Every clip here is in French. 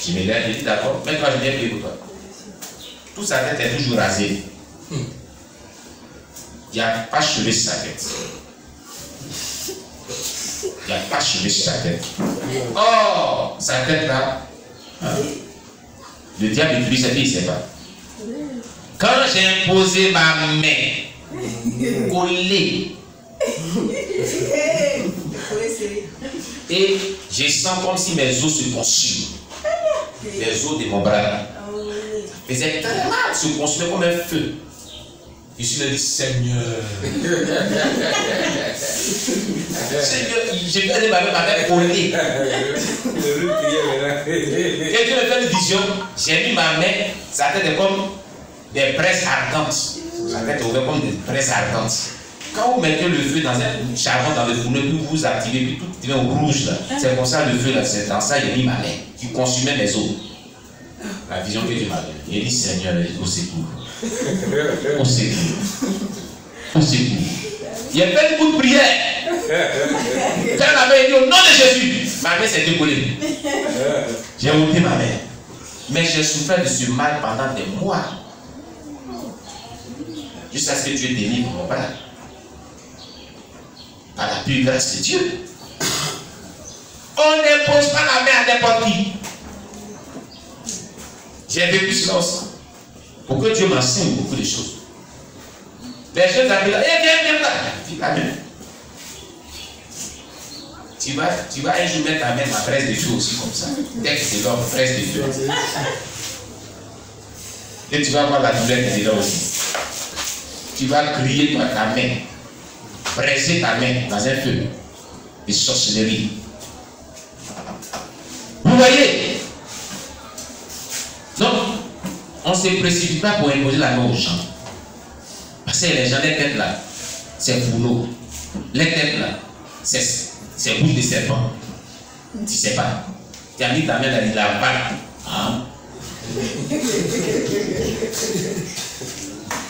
Je me lève, je dis d'accord, mais toi je viens prier pour toi. Toute sa tête est toujours rasée. Il n'y a pas cheveux sur sa tête. Il n'y a pas cheveux sur sa tête. Oh, sa tête là. Le diable utilise sa vie, il ne sait pas. Quand j'ai imposé ma main collée et je sens comme si mes os se consument. Les os de mon bras faisaient très mal, se consumaient comme un feu. Je suis là, dit Seigneur. Seigneur, j'ai vu aller ma main collée. Et Dieu me fait une vision. J'ai mis ma main, sa tête est comme des braises ardentes. Sa tête est ouverte comme des braises ardentes. Quand vous mettez le feu dans un charbon dans le fourneau, puis vous activez, puis tout devient rouge là. C'est comme ça le feu là, c'est dans ça j'ai mis ma main qui consumait mes os. La vision que Dieu m'a donnée. Il dit Seigneur, au secours. Au secours. Au secours. Il a fait une coup de prière. Quand la main dit au nom de Jésus, ma main s'est décollée. J'ai ôté ma main. Mais j'ai souffert de ce mal pendant des mois. Jusqu'à ce que Dieu délivre mon bras. Par la pure grâce de Dieu. On n'impose pas la main à n'importe qui. J'ai vécu cela aussi. Pour que Dieu m'enseigne beaucoup de choses. Les jeunes appellent là, viens là. La main. Tu vas un jour mettre ta main ma presse de feu aussi comme ça. Dès que c'est l'homme, presse de feu. Et tu vas voir la douleur qui est là aussi. Tu vas crier toi ta main. Presser ta main dans un feu de sorcellerie. Vous voyez? Non, on ne se précipite pas pour imposer la main aux gens. Parce que les gens, les têtes là, c'est fourneau. Les têtes là, c'est bouche de serpent. Tu ne sais pas. Tu as mis ta main dans la vague. Hein?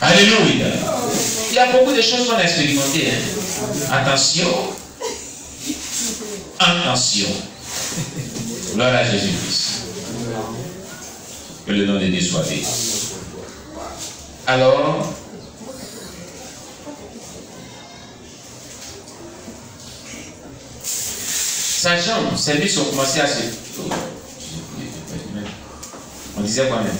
Alléluia. Il y a beaucoup de choses qu'on a expérimentées. Hein? Attention. Attention. Gloire à Jésus-Christ. Que le nom de Dieu soit béni. Alors, sa jambe, ses muscles ont commencé à se... On disait quoi même?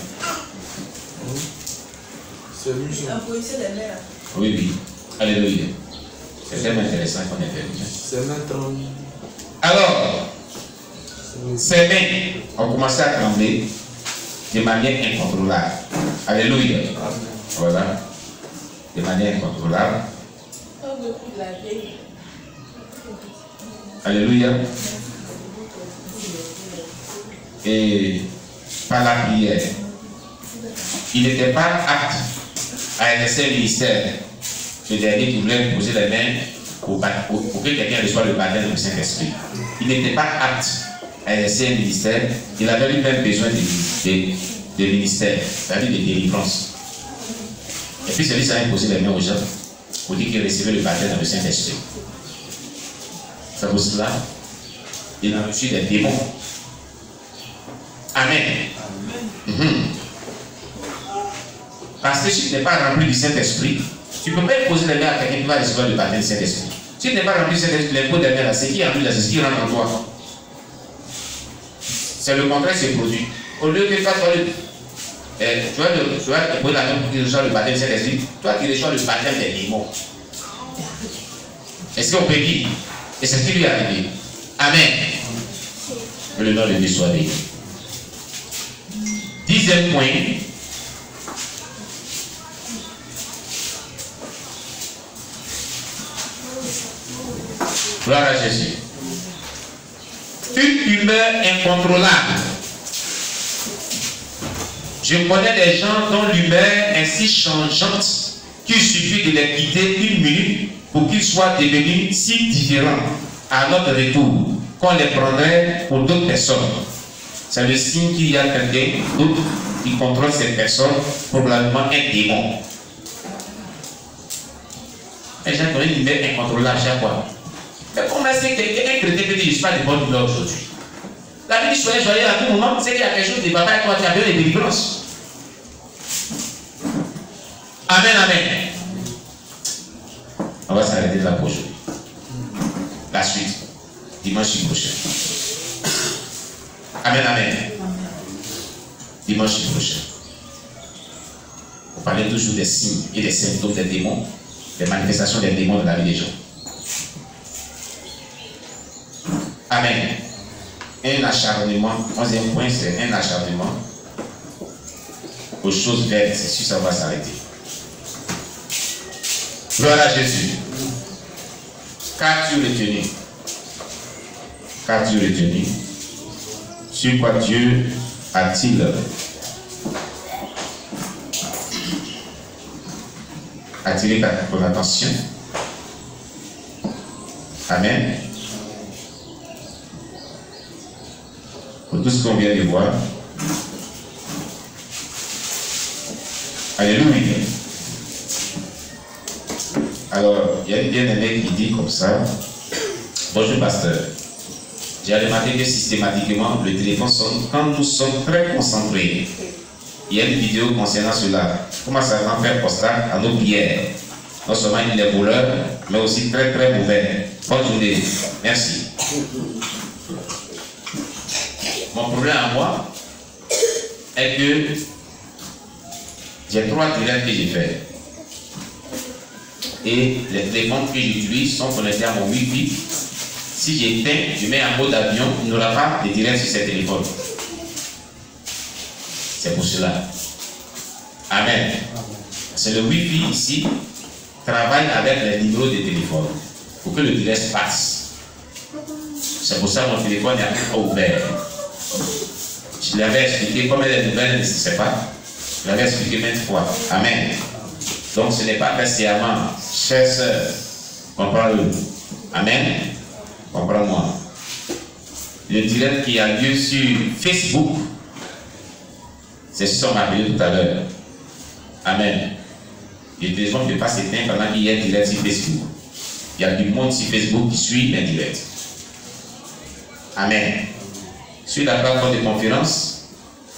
Oui, oui. Alléluia. C'est tellement intéressant qu'on ait fait. Alors, ses mains ont commencé à trembler de manière incontrôlable. Alléluia. Voilà. De manière incontrôlable. Alléluia. Et par la prière, il n'était pas apte à exercer le ministère. Ce dernier qui voulait poser les mains pour que quelqu'un reçoive le baptême du Saint-Esprit. Il n'était pas apte à exercer un ministère. Il avait lui-même besoin de ministère, c'est-à-dire de délivrance. Et puis celui-ci a imposé les mains aux gens pour dire qu'il recevait le baptême dans le Saint-Esprit. C'est pour cela qu'il a reçu des démons. Amen. Parce que si tu n'es pas rempli du Saint-Esprit, tu ne peux pas imposer les mains à quelqu'un qui va recevoir le baptême du Saint-Esprit. Si tu n'es pas rempli du Saint-Esprit, l'impôt des mains, c'est qui remplit, c'est ce qui rentre en toi. C'est le contraire qui se produit. Au lieu que toi, tu vas te poser la main pour qu'il reçoive le baptême du Saint-Esprit, toi qui reçois le baptême des démons. Est-ce qu'on peut dire? Et c'est ce qui lui est arrivé. Amen. Que le nom de Dieu soit béni. 10e point. Gloire à Jésus. Une humeur incontrôlable. Je connais des gens dont l'humeur est si changeante qu'il suffit de les quitter une minute pour qu'ils soient devenus si différents à notre retour qu'on les prendrait pour d'autres personnes. C'est le signe qu'il y a quelqu'un d'autre qui contrôle cette personne, probablement un démon. Les gens ont une humeur incontrôlable à chaque fois. Mais comment est-ce qu'un chrétien peut dire je ne suis pas de bonne humeur aujourd'hui? La vie dit soyez joyeux à tout moment, c'est qu'il y a quelque chose de bataille, toi tu as besoin de délivrance. Amen, amen. On va s'arrêter là pour aujourd'hui. La suite, dimanche prochain. Amen, amen. Dimanche prochain. On parlait toujours des signes et des symptômes des démons, des manifestations des démons dans la vie des gens. Amen. Un acharnement, 11e point, c'est un acharnement aux choses vertes. C'est sûr, ça va s'arrêter. Gloire à Jésus. Qu'as-tu retenu? Qu'as-tu retenu? Sur quoi Dieu a-t-il attiré ton attention? Amen. Pour tout ce qu'on vient de voir. Alléluia. Alors, il y a une bien-aimée qui dit comme ça: bonjour pasteur, j'ai remarqué que systématiquement le téléphone sonne quand nous sommes très concentrés. Il y a une vidéo concernant cela. Comment ça va faire obstacle à nos prières? Non seulement il est voleur, mais aussi très très mauvais. Bonne journée. Merci. Mon problème à moi est que j'ai 3 téléphones que j'ai fait. Et les téléphones que j'utilise sont connectés à mon Wi-Fi. Si j'éteins, je mets en mode avion, il n'aura pas de direct sur ces téléphones. C'est pour cela. Amen. C'est le Wi-Fi ici travaille avec les numéros de téléphone pour que le direct passe. C'est pour ça que mon téléphone n'est pas ouvert. Je l'avais expliqué, comme elle est nouvelle, ne sait pas. Je l'avais expliqué maintes fois. Amen. Donc ce n'est pas nécessairement, chers sœurs, comprends-le. Amen. Comprends-moi. Le direct qui a lieu sur Facebook, c'est ce qu'on m'a appelé tout à l'heure. Amen. Le téléphone ne peut pas s'éteindre pendant qu'il y a un direct sur Facebook. Il y a du monde sur Facebook qui suit les directs. Amen. Sur la plateforme de conférence,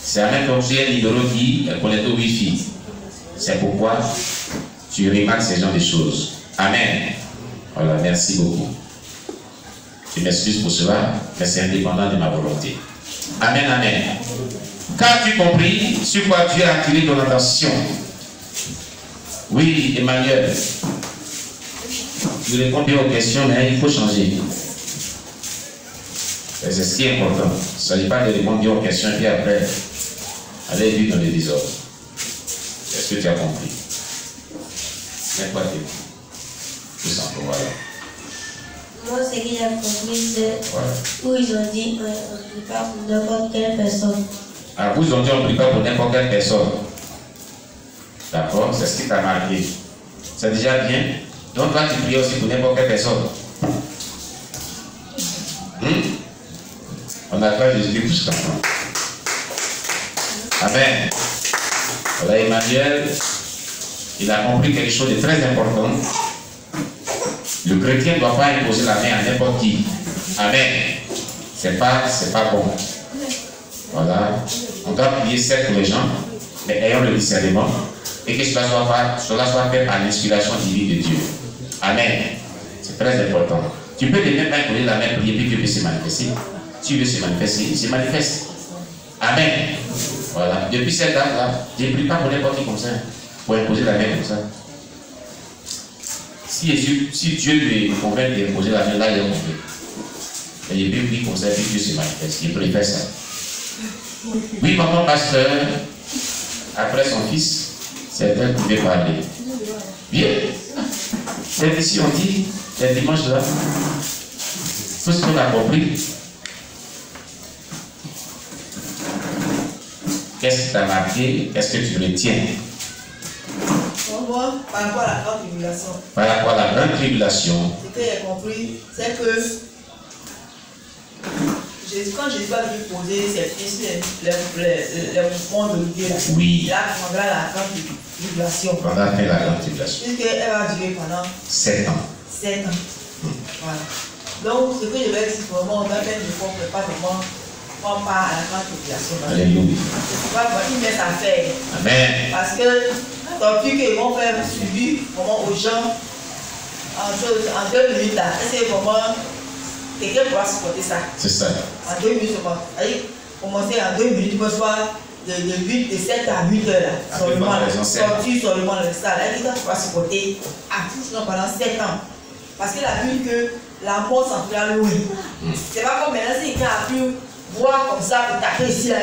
c'est un comme j'ai un numéro qui est connecté au Wi-Fi. C'est pourquoi tu remarques ces genres de choses. Amen. Voilà, merci beaucoup. Je m'excuse pour cela, mais c'est indépendant de ma volonté. Amen, amen. Qu'as-tu compris sur quoi Dieu a attiré ton attention? Oui, Emmanuel. Je réponds bien aux questions, mais il faut changer. C'est ce qui est important. Il ne s'agit pas de répondre bien aux questions et puis après, aller vivre dans le désordre. Est-ce que tu as compris? C'est quoi tout simplement, voilà. Moi, ce que j'ai compris, c'est où ils ont dit on ne prie pas pour n'importe quelle personne. Ah, vous ont dit on ne prie pas pour n'importe quelle personne. D'accord, c'est ce qui t'a marqué. C'est déjà bien. Donc, toi, tu pries aussi pour n'importe quelle personne. On a fait Jésus pour ça. Amen. Voilà, Emmanuel, il a compris quelque chose de très important. Le chrétien ne doit pas imposer la main à n'importe qui. Amen. C'est pas bon. Voilà. On doit prier certes pour les gens, mais ayons le discernement et que cela soit fait par l'inspiration divine de Dieu. Amen. C'est très important. Tu peux même pas imposer la main, prier, puis Dieu peut se manifester. Si Dieu veut se manifester, il se manifeste. Amen. Voilà. Depuis cette date-là, je ne prie pas pour n'importe qui comme ça, pour imposer la main comme ça. Si Dieu lui convainc d'imposer la main, là, il est compris. Et il peut prier comme ça, puis Dieu se manifeste. Il préfère ça. Oui, maman, pasteur, après son fils, certains pouvaient parler. Bien. C'est ici, on dit, c'est dimanche là. Tout ce qu'on a compris. Qu'est-ce qui t'a marqué? Qu'est-ce que tu retiens? Pour moi, par rapport à la grande tribulation. Par rapport à la grande tribulation. Ce que j'ai compris, c'est que quand Jésus va lui poser ses questions, les mouvements de Dieu, oui. Là, pendant la grande tribulation. Pendant la grande tribulation. Puisqu'elle va durer pendant 7 ans. 7 ans. Voilà. Donc, ce que je vais dire vraiment, on va mettre le corps, pas vraiment on part à la grande population. Alléluia. Il met sa faire. Amen. Parce que tant qu'ils vont faire suivi vraiment aux gens en 2 minutes là, c'est vraiment quelqu'un pourra supporter ça. C'est ça. En 2 minutes seulement. Commencer en 2 minutes, il soit de 7 à 8 heures là. Seulement, sortir seulement le stade. Il pourra supporter à tout pendant 7 ans. Parce qu'il a vu que la mort s'en fait loin. C'est pas comme maintenant, si quelqu'un a pu voir comme ça pour taper ici là,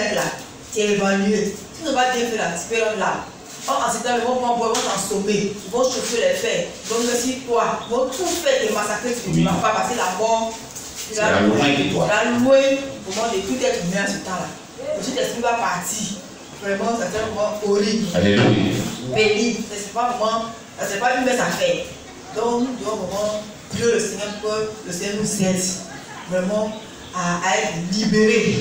tu es évalué. Tu ne vas pas bien faire là, tu peux là. En ce temps, ils vont t'ensommer, ils vont chauffer les fers. Donc, si toi, ils vont tout faire te massacrer, tu ne vas pas passer la mort. C'est la loin de toi. La loin, au moment de tout être humain à ce temps-là. Ensuite, l'esprit va partir. Vraiment, c'est un moment horrible. Alléluia. Pénible. C'est pas une messe à faire. Donc, nous devons vraiment prier le Seigneur pour que le Seigneur nous aide vraiment à être libérés.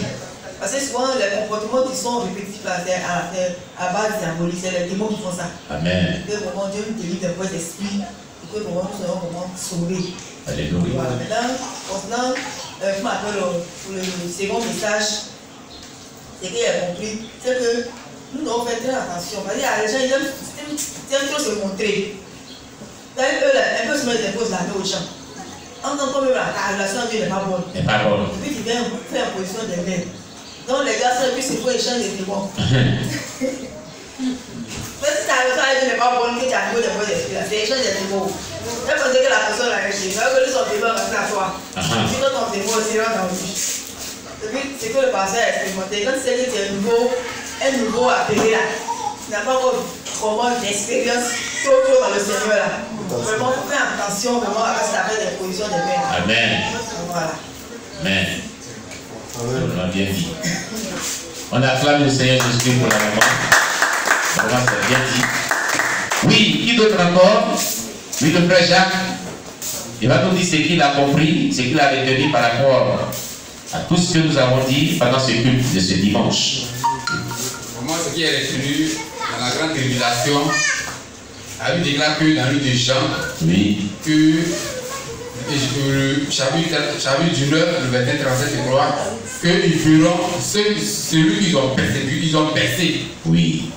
Parce que souvent, les comportements qui sont répétitifs à base diabolique, c'est les démons qui font ça. Amen. Que vraiment Dieu nous délivre des mauvais esprits et que vraiment nous serons vraiment sauvés. Alléluia. Voilà. Maintenant, concernant pour le second message, c'est qu'il a compris, c'est que nous devons faire très attention. Parce que les gens, ils aiment trop se montrer. Un peu se mettre des choses là aux gens. En tant que la relation avec Dieu n'est pas bonne. Et puis tu viens faire en position de l'aide. Donc les gars, et puis c'est pour échanger des témoins. Même si ta relation avec Dieu n'est pas bonne, que tu as niveau de bonnes esprits, c'est échanger des témoins. Même quand que la personne l'a rejeté, mais que son témoin va rester à toi. Puis quand ton témoin aussi rentre dans lui. Et puis c'est que le pasteur a expérimenté. Quand tu sais que tu es un nouveau appelé là, tu n'as pas encore vraiment d'expérience trop dans le Seigneur là. Vraiment, il faut faire attention vraiment à ce que des positions de main. Amen. Voilà. Amen. On a bien dit. On acclame le Seigneur Jésus-Christ pour la maman. Vraiment, c'est bien dit. Oui, qui d'autre encore? Oui, le frère Jacques. Il va nous dire ce qu'il a compris, ce qu'il a retenu par rapport à tout ce que nous avons dit pendant ce culte de ce dimanche. Pour moi, ce qui est retenu dans la grande révélation, a eu déclaré que dans le livre de Jean, oui, que le chapitre du 9, le verset 37 et 3, qu'ils verront celui qu'ils ont persécuté, ils ont percé. Oui.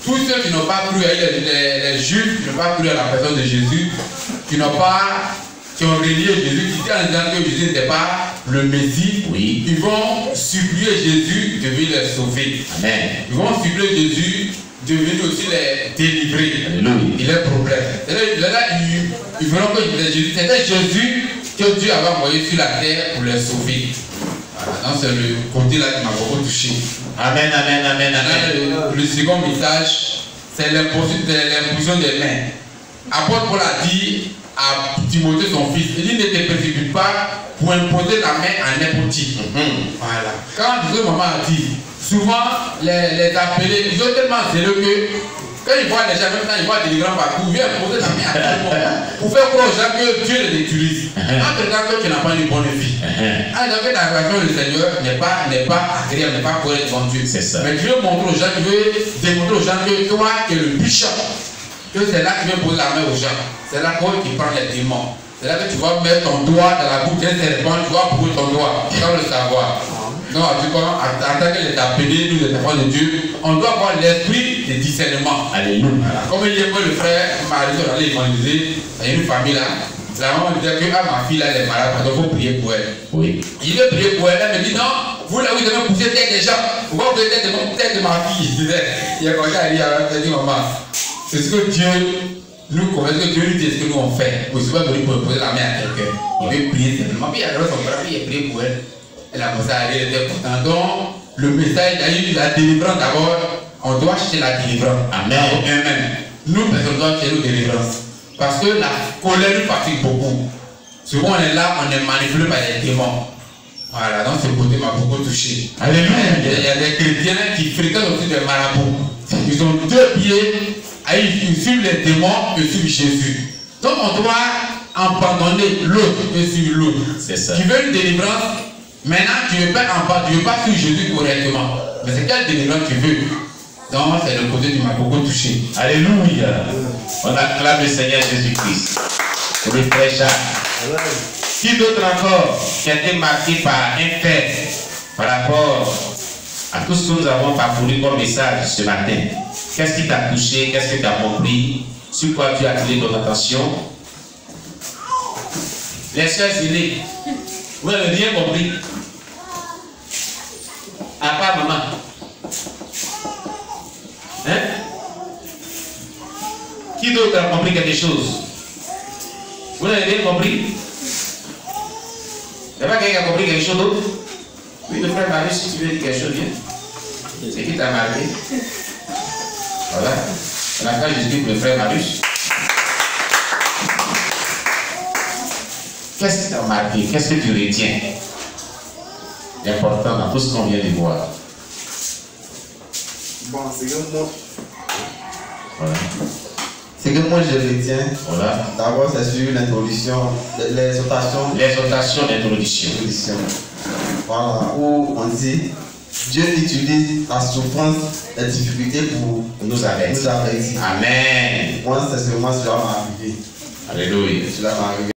Tous ceux qui n'ont pas cru, les Juifs qui n'ont pas cru à la personne de Jésus, qui ont relié Jésus, qui disent en disant que Jésus n'était pas le Messie, oui, ils vont supplier Jésus de venir les sauver. Amen. Ils vont supplier Jésus de venir aussi les délivrer. Alléluia. Il est problème. Là, ils verront que c'était Jésus que Dieu avait envoyé sur la terre pour les sauver. Voilà, c'est le côté là qui m'a beaucoup touché. Amen, amen, amen, amen. Le second message, c'est l'imposition des mains. Apôtre Paul a dit à Timothée son fils, il dit ne te précipite pas pour imposer la main à n'importe qui. Voilà. Quand ce moment a dit, souvent les appelés, ils sont tellement zéleux que quand ils voient les gens, même quand ils voient des migrants partout, ils viennent poser la main à tout le monde pour faire croire aux gens que Dieu les utilise. En tout cas, que tu n'as pas une bonne vie. Alors que la relation du Seigneur n'est pas agréable, n'est pas correcte devant Dieu. C'est ça. Mais Dieu montre aux gens, tu veux démontrer aux gens que toi, qui es le bishop, que c'est là que tu veux poser la main aux gens. C'est là qui prend les démons. C'est là que tu vas mettre ton doigt dans la bouche d'un serpent, tu vas brûler ton doigt, sans le savoir. Non, en tout cas, en tant que les appelés, nous les enfants de Dieu, on doit avoir l'esprit de discernement. Alléluia. Comme il y a le frère Marie, on allait évangéliser, il y a une famille là. La maman me disait que ma fille là, elle est malade, donc il faut prier pour elle. Oui. Il veut prier pour elle, elle me dit non, vous là, vous devez pousser tête des gens. Pourquoi vous pousser tête de ma fille? Il y a quelqu'un qui a dit maman, c'est ce que Dieu nous connaît, ce que Dieu nous dit, ce que nous on fait. Vous ne pouvez pas venir pour poser la main à quelqu'un. Il veut prier simplement. Puis il y a son frère, il a prié pour elle. Elle a commencé à aller, elle était contente. Donc, le message, il y a eu la délivrance d'abord. On doit chercher la délivrance. Amen. Amen. Nous, personne doit chercher la délivrance. Parce que la colère nous fatigue beaucoup. Souvent, on est là, on est manipulé par les démons. Voilà, donc ce côté m'a beaucoup touché. Alléluia. Il y a des chrétiens qui fréquentent aussi des marabouts. Ils ont deux pieds, ils suivent les démons et suivent Jésus. Donc, on doit abandonner l'autre et suivre l'autre. C'est ça. Tu veux une délivrance? Maintenant, tu ne veux pas suivre Jésus correctement. Mais c'est quelle délivrance tu veux? Donc, c'est le côté qui m'a beaucoup touché. Alléluia. On acclame le Seigneur Jésus-Christ. Pour le frère Jacques. Qui d'autre encore qui a été marqué par un fait par rapport à tout ce que nous avons parcouru comme message ce matin, qu'est-ce qui t'a touché, qu'est-ce que tu as compris, sur quoi tu as attiré ton attention? Les sœurs aînées, vous n'avez rien compris. À part maman. Hein? Qui d'autre a compris quelque chose? Vous n'avez rien compris? Il n'y a pas quelqu'un qui a compris quelque chose d'autre? Oui, le frère Marius, si tu veux dire quelque chose, viens. C'est qui t'a marqué? Voilà. On a fait Jésus pour le frère Marius. Qu'est-ce qui t'a marqué? Qu'est-ce que tu retiens d'important dans tout ce qu'on vient de voir? Bon, c'est que moi. Voilà. C'est que moi je retiens. Voilà. D'abord, c'est sur l'introduction, l'exhortation. L'exhortation d'introduction. Voilà, où on dit Dieu utilise la souffrance, la difficulté pour nous avertir. Amen. Amen. Moi, c'est seulement cela m'a arrivé. Alléluia. Cela m'a arrivé.